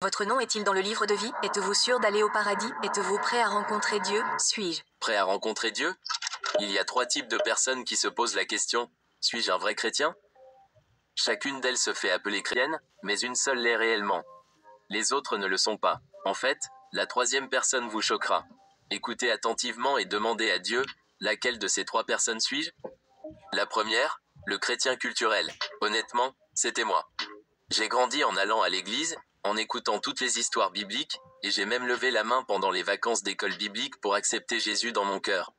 Votre nom est-il dans le livre de vie? Êtes-vous sûr d'aller au paradis? Êtes-vous prêt à rencontrer Dieu? Suis-je prêt à rencontrer Dieu? Il y a 3 types de personnes qui se posent la question, suis-je un vrai chrétien? Chacune d'elles se fait appeler chrétienne, mais une seule l'est réellement. Les autres ne le sont pas. En fait, la 3e personne vous choquera. Écoutez attentivement et demandez à Dieu, laquelle de ces 3 personnes suis-je? La première, le chrétien culturel. Honnêtement, c'était moi. J'ai grandi en allant à l'église, en écoutant toutes les histoires bibliques, et j'ai même levé la main pendant les vacances d'école biblique pour accepter Jésus dans mon cœur.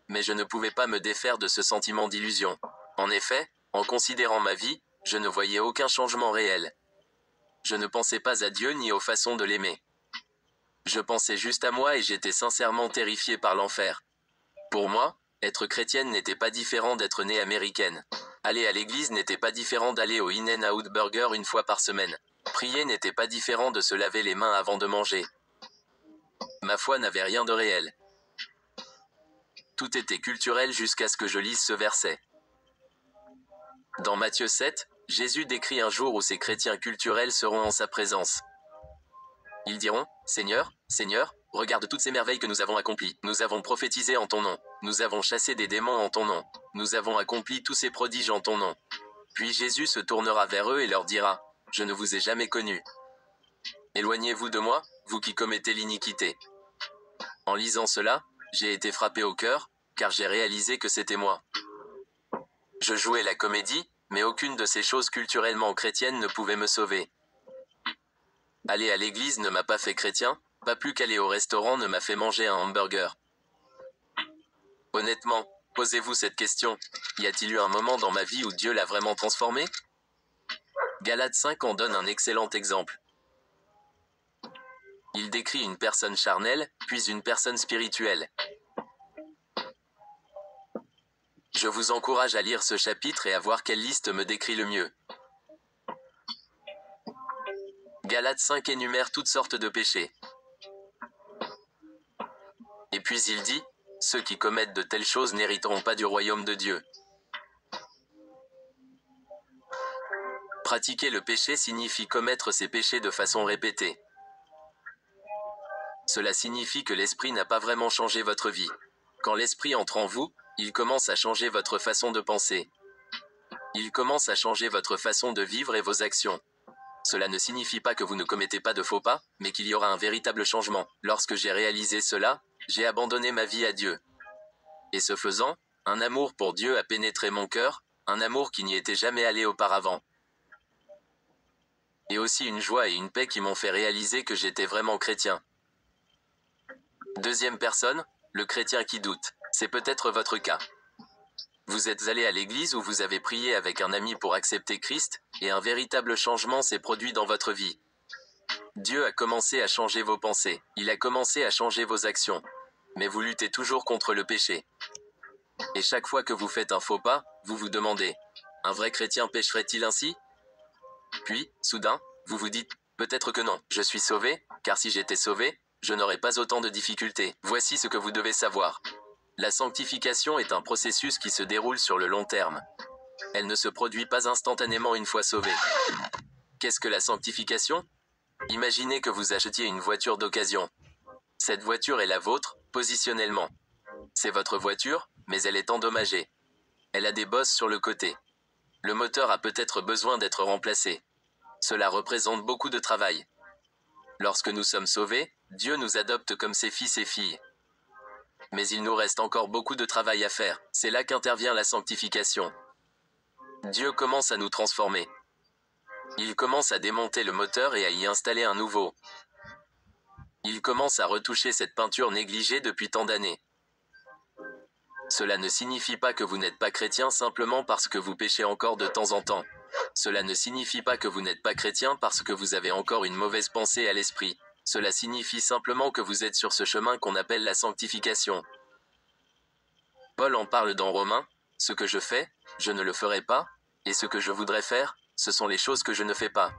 Mais je ne pouvais pas me défaire de ce sentiment d'illusion. En effet, en considérant ma vie, je ne voyais aucun changement réel. Je ne pensais pas à Dieu ni aux façons de l'aimer. Je pensais juste à moi et j'étais sincèrement terrifié par l'enfer. Pour moi, être chrétienne n'était pas différent d'être née américaine. Aller à l'église n'était pas différent d'aller au In-N-Out Burger une fois par semaine. Prier n'était pas différent de se laver les mains avant de manger. Ma foi n'avait rien de réel. Tout était culturel jusqu'à ce que je lise ce verset. Dans Matthieu 7, Jésus décrit un jour où ces chrétiens culturels seront en sa présence. Ils diront, « Seigneur, Seigneur, regarde toutes ces merveilles que nous avons accomplies. Nous avons prophétisé en ton nom. Nous avons chassé des démons en ton nom. Nous avons accompli tous ces prodiges en ton nom. » Puis Jésus se tournera vers eux et leur dira, « Je ne vous ai jamais connus. Éloignez-vous de moi, vous qui commettez l'iniquité. » En lisant cela, j'ai été frappé au cœur, car j'ai réalisé que c'était moi. Je jouais la comédie, mais aucune de ces choses culturellement chrétiennes ne pouvait me sauver. Aller à l'église ne m'a pas fait chrétien, pas plus qu'aller au restaurant ne m'a fait manger un hamburger. Honnêtement, posez-vous cette question, y a-t-il eu un moment dans ma vie où Dieu l'a vraiment transformé? Galates 5 en donne un excellent exemple. Il décrit une personne charnelle, puis une personne spirituelle. Je vous encourage à lire ce chapitre et à voir quelle liste me décrit le mieux. Galates 5 énumère toutes sortes de péchés. Et puis il dit, « Ceux qui commettent de telles choses n'hériteront pas du royaume de Dieu. » Pratiquer le péché signifie commettre ces péchés de façon répétée. Cela signifie que l'esprit n'a pas vraiment changé votre vie. Quand l'esprit entre en vous, il commence à changer votre façon de penser. Il commence à changer votre façon de vivre et vos actions. Cela ne signifie pas que vous ne commettez pas de faux pas, mais qu'il y aura un véritable changement. Lorsque j'ai réalisé cela, j'ai abandonné ma vie à Dieu. Et ce faisant, un amour pour Dieu a pénétré mon cœur, un amour qui n'y était jamais allé auparavant. Et aussi une joie et une paix qui m'ont fait réaliser que j'étais vraiment chrétien. 2e personne, le chrétien qui doute. C'est peut-être votre cas. Vous êtes allé à l'église ou vous avez prié avec un ami pour accepter Christ, et un véritable changement s'est produit dans votre vie. Dieu a commencé à changer vos pensées, il a commencé à changer vos actions. Mais vous luttez toujours contre le péché. Et chaque fois que vous faites un faux pas, vous vous demandez, un vrai chrétien pécherait-il ainsi? Puis, soudain, vous vous dites, peut-être que non, je suis sauvé, car si j'étais sauvé, je n'aurais pas autant de difficultés. Voici ce que vous devez savoir. La sanctification est un processus qui se déroule sur le long terme. Elle ne se produit pas instantanément une fois sauvé. Qu'est-ce que la sanctification? Imaginez que vous achetiez une voiture d'occasion. Cette voiture est la vôtre, positionnellement. C'est votre voiture, mais elle est endommagée. Elle a des bosses sur le côté. Le moteur a peut-être besoin d'être remplacé. Cela représente beaucoup de travail. Lorsque nous sommes sauvés, Dieu nous adopte comme ses fils et filles. Mais il nous reste encore beaucoup de travail à faire. C'est là qu'intervient la sanctification. Dieu commence à nous transformer. Il commence à démonter le moteur et à y installer un nouveau. Il commence à retoucher cette peinture négligée depuis tant d'années. Cela ne signifie pas que vous n'êtes pas chrétien simplement parce que vous péchez encore de temps en temps. Cela ne signifie pas que vous n'êtes pas chrétien parce que vous avez encore une mauvaise pensée à l'esprit. Cela signifie simplement que vous êtes sur ce chemin qu'on appelle la sanctification. Paul en parle dans Romains, « Ce que je fais, je ne le ferai pas, et ce que je voudrais faire, ce sont les choses que je ne fais pas. »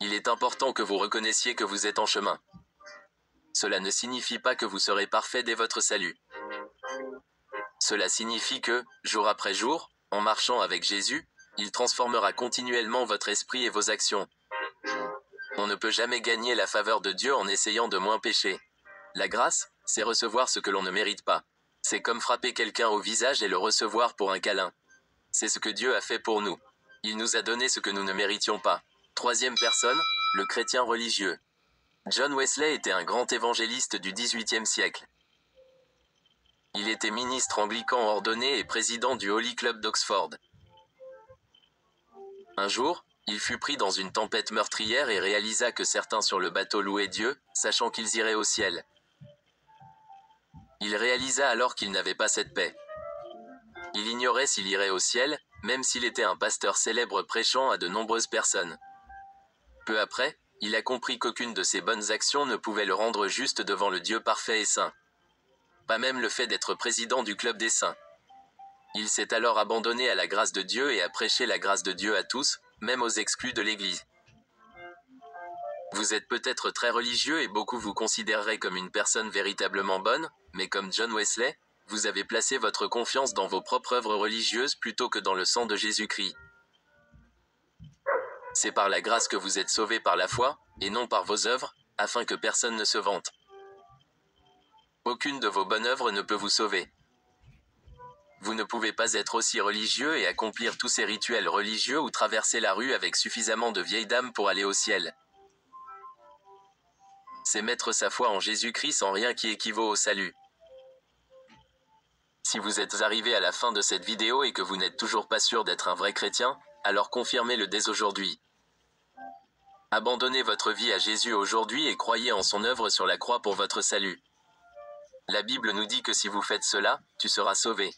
Il est important que vous reconnaissiez que vous êtes en chemin. Cela ne signifie pas que vous serez parfait dès votre salut. Cela signifie que, jour après jour, en marchant avec Jésus, il transformera continuellement votre esprit et vos actions. On ne peut jamais gagner la faveur de Dieu en essayant de moins pécher. La grâce, c'est recevoir ce que l'on ne mérite pas. C'est comme frapper quelqu'un au visage et le recevoir pour un câlin. C'est ce que Dieu a fait pour nous. Il nous a donné ce que nous ne méritions pas. Troisième personne, le chrétien religieux. John Wesley était un grand évangéliste du XVIIIe siècle. Il était ministre anglican ordonné et président du Holy Club d'Oxford. Un jour, il fut pris dans une tempête meurtrière et réalisa que certains sur le bateau louaient Dieu, sachant qu'ils iraient au ciel. Il réalisa alors qu'il n'avait pas cette paix. Il ignorait s'il irait au ciel, même s'il était un pasteur célèbre prêchant à de nombreuses personnes. Peu après, il a compris qu'aucune de ses bonnes actions ne pouvait le rendre juste devant le Dieu parfait et saint. Pas même le fait d'être président du club des saints. Il s'est alors abandonné à la grâce de Dieu et a prêché la grâce de Dieu à tous, même aux exclus de l'Église. Vous êtes peut-être très religieux et beaucoup vous considéreraient comme une personne véritablement bonne, mais comme John Wesley, vous avez placé votre confiance dans vos propres œuvres religieuses plutôt que dans le sang de Jésus-Christ. C'est par la grâce que vous êtes sauvés par la foi, et non par vos œuvres, afin que personne ne se vante. Aucune de vos bonnes œuvres ne peut vous sauver. Vous ne pouvez pas être aussi religieux et accomplir tous ces rituels religieux ou traverser la rue avec suffisamment de vieilles dames pour aller au ciel. C'est mettre sa foi en Jésus-Christ sans rien qui équivaut au salut. Si vous êtes arrivé à la fin de cette vidéo et que vous n'êtes toujours pas sûr d'être un vrai chrétien, alors confirmez-le dès aujourd'hui. Abandonnez votre vie à Jésus aujourd'hui et croyez en son œuvre sur la croix pour votre salut. La Bible nous dit que si vous faites cela, tu seras sauvé.